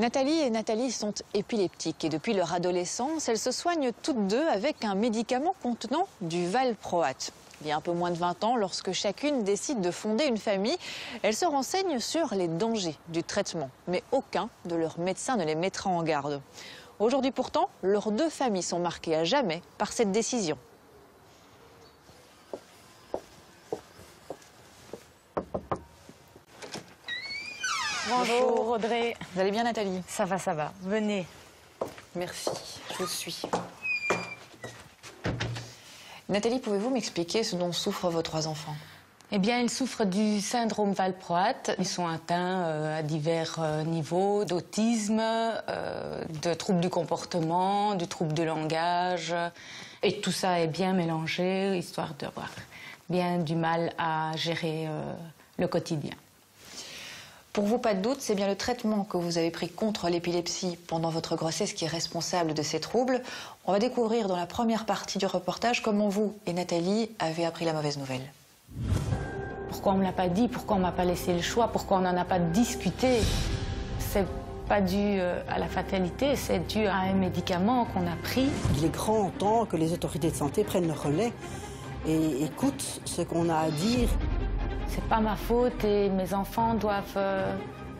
Nathalie et Nathalie sont épileptiques et depuis leur adolescence, elles se soignent toutes deux avec un médicament contenant du valproate. Il y a un peu moins de 20 ans, lorsque chacune décide de fonder une famille, elles se renseignent sur les dangers du traitement. Mais aucun de leurs médecins ne les mettra en garde. Aujourd'hui pourtant, leurs deux familles sont marquées à jamais par cette décision. Bonjour Audrey. Vous allez bien Nathalie? Ça va. Venez. Merci, je vous suis. Nathalie, pouvez-vous m'expliquer ce dont souffrent vos trois enfants? Eh bien, ils souffrent du syndrome valproate. Ils sont atteints à divers niveaux d'autisme, de troubles du comportement, du trouble du langage. Et tout ça est bien mélangé, histoire d'avoir bien du mal à gérer le quotidien. Pour vous, pas de doute, c'est bien le traitement que vous avez pris contre l'épilepsie pendant votre grossesse qui est responsable de ces troubles. On va découvrir dans la première partie du reportage comment vous et Nathalie avez appris la mauvaise nouvelle. Pourquoi on ne me l'a pas dit? Pourquoi on ne m'a pas laissé le choix? Pourquoi on n'en a pas discuté? C'est pas dû à la fatalité, c'est dû à un médicament qu'on a pris. Il est grand temps que les autorités de santé prennent le relais et écoutent ce qu'on a à dire. C'est pas ma faute et mes enfants doivent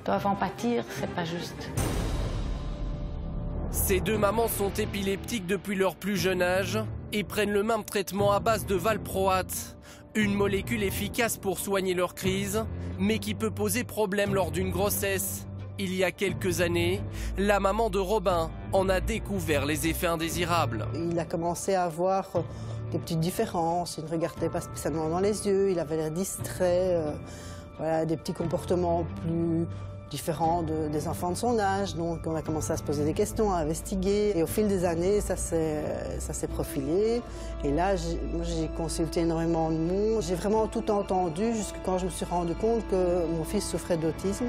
en pâtir, c'est pas juste. Ces deux mamans sont épileptiques depuis leur plus jeune âge et prennent le même traitement à base de valproate, une molécule efficace pour soigner leur crise, mais qui peut poser problème lors d'une grossesse. Il y a quelques années, la maman de Robin en a découvert les effets indésirables. Il a commencé à avoir des petites différences, il ne regardait pas spécialement dans les yeux, il avait l'air distrait, voilà, des petits comportements plus différents des enfants de son âge. Donc on a commencé à se poser des questions, à investiguer. Et au fil des années, ça s'est profilé. Et là, j'ai consulté énormément de monde. J'ai vraiment tout entendu jusqu'à quand je me suis rendu compte que mon fils souffrait d'autisme.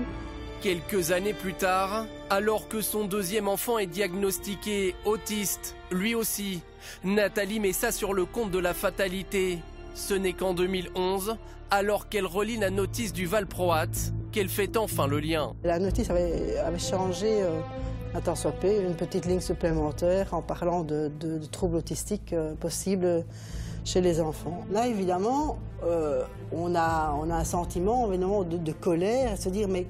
Quelques années plus tard, alors que son deuxième enfant est diagnostiqué autiste, lui aussi, Nathalie met ça sur le compte de la fatalité. Ce n'est qu'en 2011, alors qu'elle relit la notice du valproate, qu'elle fait enfin le lien. La notice avait changé, un tant soit peu, une petite ligne supplémentaire en parlant de troubles autistiques possibles chez les enfants. Là, évidemment, on a un sentiment évidemment de colère, à se dire mais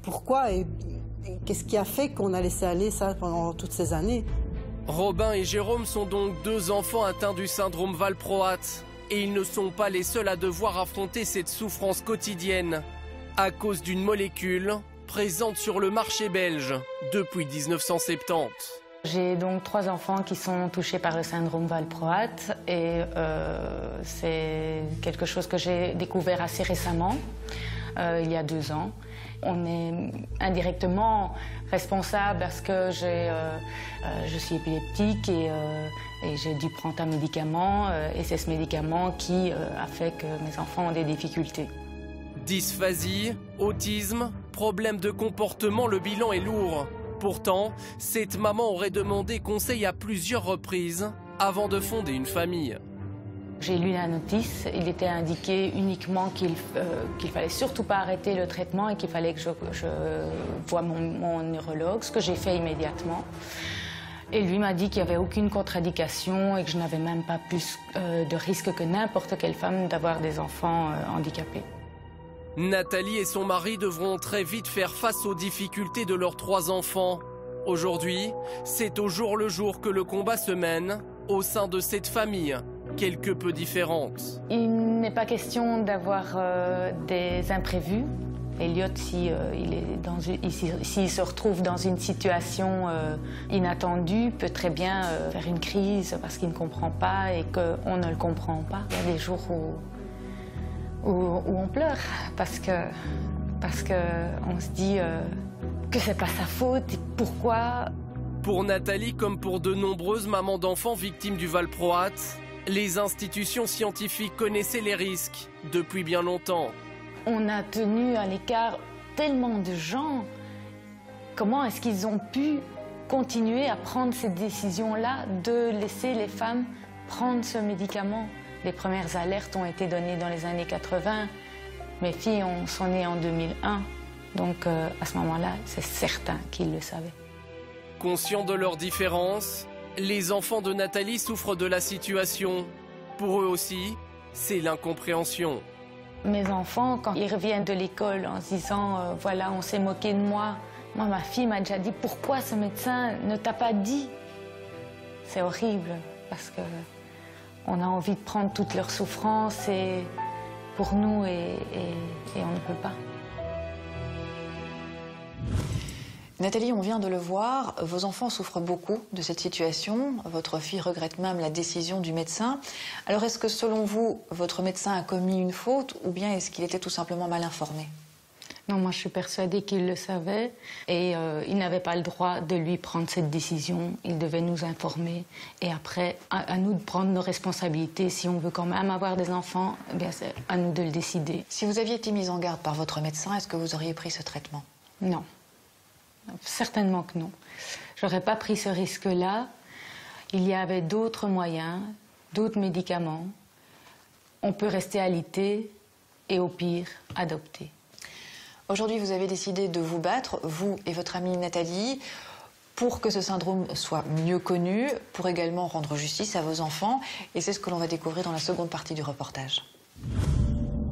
pourquoi et qu'est-ce qui a fait qu'on a laissé aller ça pendant toutes ces années? Robin et Jérôme sont donc deux enfants atteints du syndrome valproate. Et ils ne sont pas les seuls à devoir affronter cette souffrance quotidienne à cause d'une molécule présente sur le marché belge depuis 1970. J'ai donc 3 enfants qui sont touchés par le syndrome valproate et c'est quelque chose que j'ai découvert assez récemment, il y a 2 ans. On est indirectement responsable parce que je suis épileptique et j'ai dû prendre un médicament et c'est ce médicament qui a fait que mes enfants ont des difficultés. Dysphasie, autisme, problème de comportement, le bilan est lourd. Pourtant, cette maman aurait demandé conseil à plusieurs reprises avant de fonder une famille. J'ai lu la notice, il était indiqué uniquement qu'il fallait surtout pas arrêter le traitement et qu'il fallait que je voie mon neurologue, ce que j'ai fait immédiatement. Et lui m'a dit qu'il n'y avait aucune contre-indication et que je n'avais même pas plus de risque que n'importe quelle femme d'avoir des enfants handicapés. Nathalie et son mari devront très vite faire face aux difficultés de leurs 3 enfants. Aujourd'hui, c'est au jour le jour que le combat se mène au sein de cette famille, quelque peu différente. Il n'est pas question d'avoir des imprévus. Elliot, s'il se retrouve dans une situation inattendue, peut très bien faire une crise parce qu'il ne comprend pas et qu'on ne le comprend pas. Il y a des jours où on pleure parce qu'on se dit que c'est pas sa faute. Et pourquoi? Pour Nathalie, comme pour de nombreuses mamans d'enfants victimes du valproate, les institutions scientifiques connaissaient les risques depuis bien longtemps. On a tenu à l'écart tellement de gens. Comment est-ce qu'ils ont pu continuer à prendre cette décision-là de laisser les femmes prendre ce médicament? Les premières alertes ont été données dans les années 80. Mes filles sont nées en 2001. Donc à ce moment-là, c'est certain qu'ils le savaient. Conscients de leurs différences, les enfants de Nathalie souffrent de la situation. Pour eux aussi, c'est l'incompréhension. Mes enfants, quand ils reviennent de l'école en se disant voilà, on s'est moqué de moi. Moi, ma fille m'a déjà dit pourquoi ce médecin ne t'a pas dit. C'est horrible parce que on a envie de prendre toute leur souffrance et pour nous et on ne peut pas. Nathalie, on vient de le voir, vos enfants souffrent beaucoup de cette situation. Votre fille regrette même la décision du médecin. Alors est-ce que selon vous, votre médecin a commis une faute ou bien est-ce qu'il était tout simplement mal informé? Non, moi je suis persuadée qu'il le savait et il n'avait pas le droit de lui prendre cette décision. Il devait nous informer et après, à nous de prendre nos responsabilités. Si on veut quand même avoir des enfants, eh bien c'est à nous de le décider. Si vous aviez été mise en garde par votre médecin, est-ce que vous auriez pris ce traitement? Non. Certainement que non. J'aurais pas pris ce risque-là. Il y avait d'autres moyens, d'autres médicaments. On peut rester alité et au pire, adopter. Aujourd'hui, vous avez décidé de vous battre, vous et votre amie Nathalie, pour que ce syndrome soit mieux connu, pour également rendre justice à vos enfants. Et c'est ce que l'on va découvrir dans la seconde partie du reportage.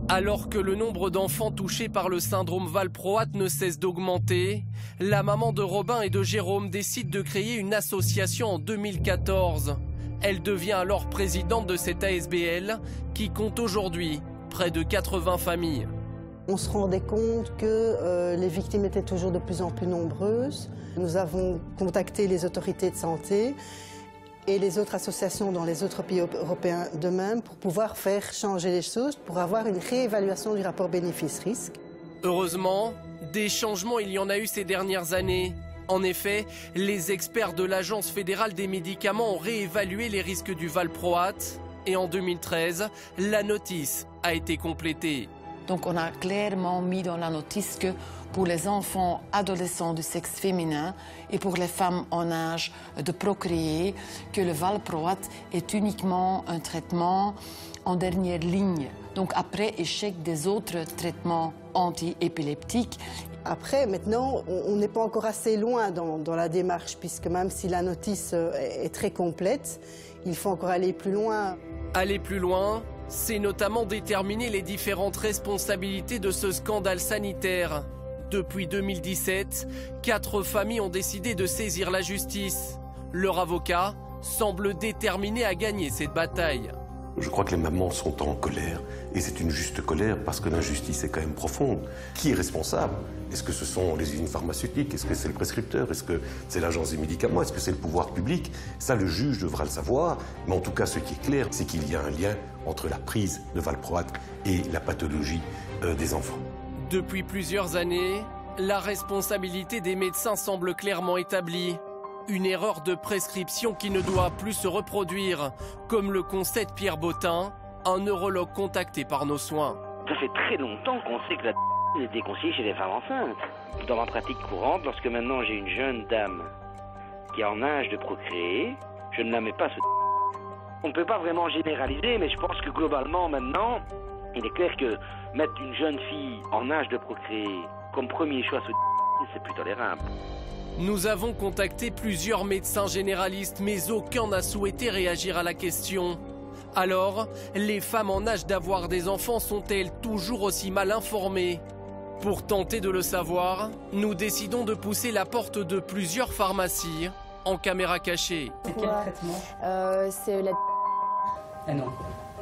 Alors que le nombre d'enfants touchés par le syndrome valproate ne cesse d'augmenter, la maman de Robin et de Jérôme décide de créer une association en 2014. Elle devient alors présidente de cette ASBL qui compte aujourd'hui près de 80 familles. On se rendait compte que les victimes étaient toujours de plus en plus nombreuses. Nous avons contacté les autorités de santé et les autres associations dans les autres pays européens de même pour pouvoir faire changer les choses, pour avoir une réévaluation du rapport bénéfice-risque. Heureusement, des changements il y en a eu ces dernières années. En effet, les experts de l'Agence fédérale des médicaments ont réévalué les risques du valproate et en 2013, la notice a été complétée. Donc on a clairement mis dans la notice que pour les enfants adolescents du sexe féminin et pour les femmes en âge de procréer, que le valproate est uniquement un traitement en dernière ligne. Donc après échec des autres traitements anti-épileptiques. Après, maintenant, on n'est pas encore assez loin dans la démarche, puisque même si la notice est très complète, il faut encore aller plus loin. Aller plus loin, c'est notamment déterminer les différentes responsabilités de ce scandale sanitaire. Depuis 2017, 4 familles ont décidé de saisir la justice. Leur avocat semble déterminé à gagner cette bataille. Je crois que les mamans sont en colère, et c'est une juste colère parce que l'injustice est quand même profonde. Qui est responsable? Est-ce que ce sont les usines pharmaceutiques? Est-ce que c'est le prescripteur? Est-ce que c'est l'agence des médicaments? Est-ce que c'est le pouvoir public? Ça, le juge devra le savoir, mais en tout cas, ce qui est clair, c'est qu'il y a un lien entre la prise de valproate et la pathologie des enfants. Depuis plusieurs années, la responsabilité des médecins semble clairement établie. Une erreur de prescription qui ne doit plus se reproduire, comme le concède Pierre Bottin, un neurologue contacté par nos soins. Ça fait très longtemps qu'on sait que la est déconseillée chez les femmes enceintes. Dans ma pratique courante, lorsque maintenant j'ai une jeune dame qui est en âge de procréer, je ne la mets pas On ne peut pas vraiment généraliser, mais je pense que globalement maintenant, il est clair que mettre une jeune fille en âge de procréer comme premier choix c'est plus tolérable. Nous avons contacté plusieurs médecins généralistes, mais aucun n'a souhaité réagir à la question. Alors, les femmes en âge d'avoir des enfants sont-elles toujours aussi mal informées? Pour tenter de le savoir, nous décidons de pousser la porte de plusieurs pharmacies en caméra cachée. C'est quel traitement? C'est la... Ah non.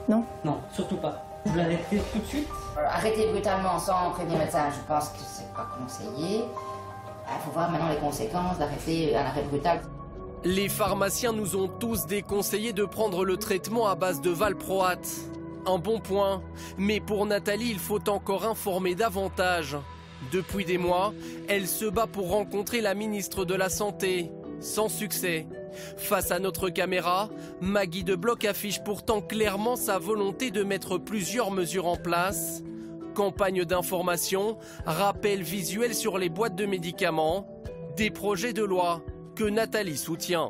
Non? Non, surtout pas. Vous l'arrêtez tout de suite? Arrêter brutalement sans prévenir le médecin, je pense que c'est pas conseillé. Il faut voir maintenant les conséquences d'arrêter un arrêt brutal. Les pharmaciens nous ont tous déconseillé de prendre le traitement à base de valproate. Un bon point, mais pour Nathalie, il faut encore informer davantage. Depuis des mois, elle se bat pour rencontrer la ministre de la Santé. Sans succès. Face à notre caméra, Maggie de Bloch affiche pourtant clairement sa volonté de mettre plusieurs mesures en place. Campagne d'information, rappel visuel sur les boîtes de médicaments, des projets de loi que Nathalie soutient.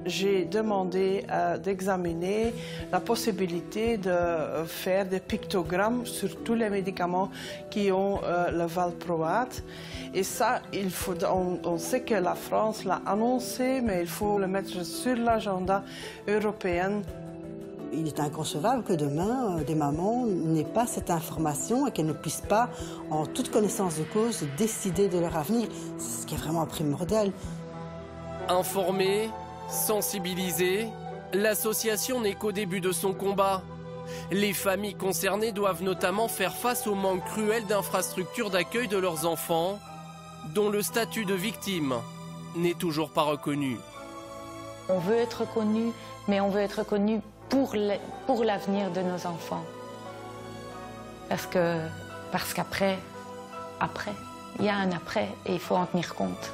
j'ai demandé d'examiner la possibilité de faire des pictogrammes sur tous les médicaments qui ont le valproate. Et ça, on sait que la France l'a annoncé, mais il faut le mettre sur l'agenda européen. Il est inconcevable que demain, des mamans n'aient pas cette information et qu'elles ne puissent pas, en toute connaissance de cause, décider de leur avenir. C'est ce qui est vraiment primordial. Informer, sensibiliser, l'association n'est qu'au début de son combat. Les familles concernées doivent notamment faire face au manque cruel d'infrastructures d'accueil de leurs enfants, dont le statut de victime n'est toujours pas reconnu. On veut être reconnu, mais on veut être reconnu pour l'avenir de nos enfants. Parce qu'après, il y a un après et il faut en tenir compte.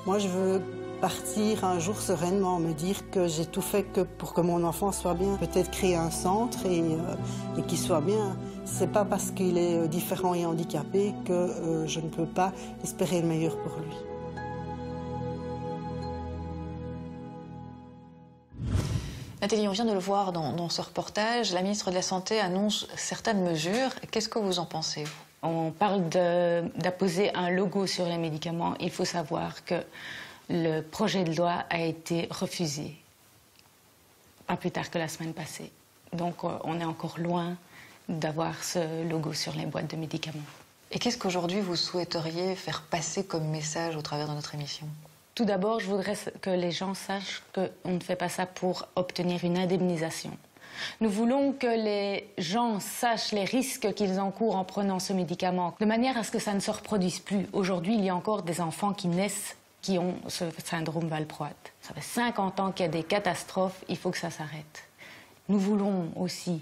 Moi, je veux partir un jour sereinement, me dire que j'ai tout fait pour que mon enfant soit bien. Peut-être créer un centre et qu'il soit bien. C'est pas parce qu'il est différent et handicapé que je ne peux pas espérer le meilleur pour lui. Nathalie, on vient de le voir dans ce reportage, la ministre de la Santé annonce certaines mesures. Qu'est-ce que vous en pensez, vous ? On parle d'apposer un logo sur les médicaments. Il faut savoir que le projet de loi a été refusé, pas plus tard que la semaine passée. Donc on est encore loin d'avoir ce logo sur les boîtes de médicaments. Et qu'est-ce qu'aujourd'hui vous souhaiteriez faire passer comme message au travers de notre émission ? Tout d'abord, je voudrais que les gens sachent qu'on ne fait pas ça pour obtenir une indemnisation. Nous voulons que les gens sachent les risques qu'ils encourent en prenant ce médicament, de manière à ce que ça ne se reproduise plus. Aujourd'hui, il y a encore des enfants qui naissent qui ont ce syndrome valproate. Ça fait 50 ans qu'il y a des catastrophes, il faut que ça s'arrête. Nous voulons aussi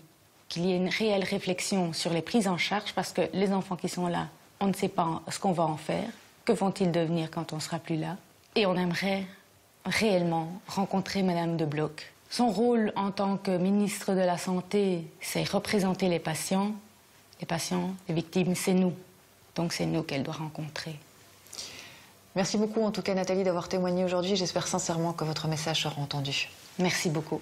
qu'il y ait une réelle réflexion sur les prises en charge, parce que les enfants qui sont là, on ne sait pas ce qu'on va en faire. Que vont-ils devenir quand on ne sera plus là ? Et on aimerait réellement rencontrer Madame de Bloch. Son rôle en tant que ministre de la Santé, c'est représenter les patients. Les patients, les victimes, c'est nous. Donc c'est nous qu'elle doit rencontrer. Merci beaucoup en tout cas Nathalie d'avoir témoigné aujourd'hui. J'espère sincèrement que votre message sera entendu. Merci beaucoup.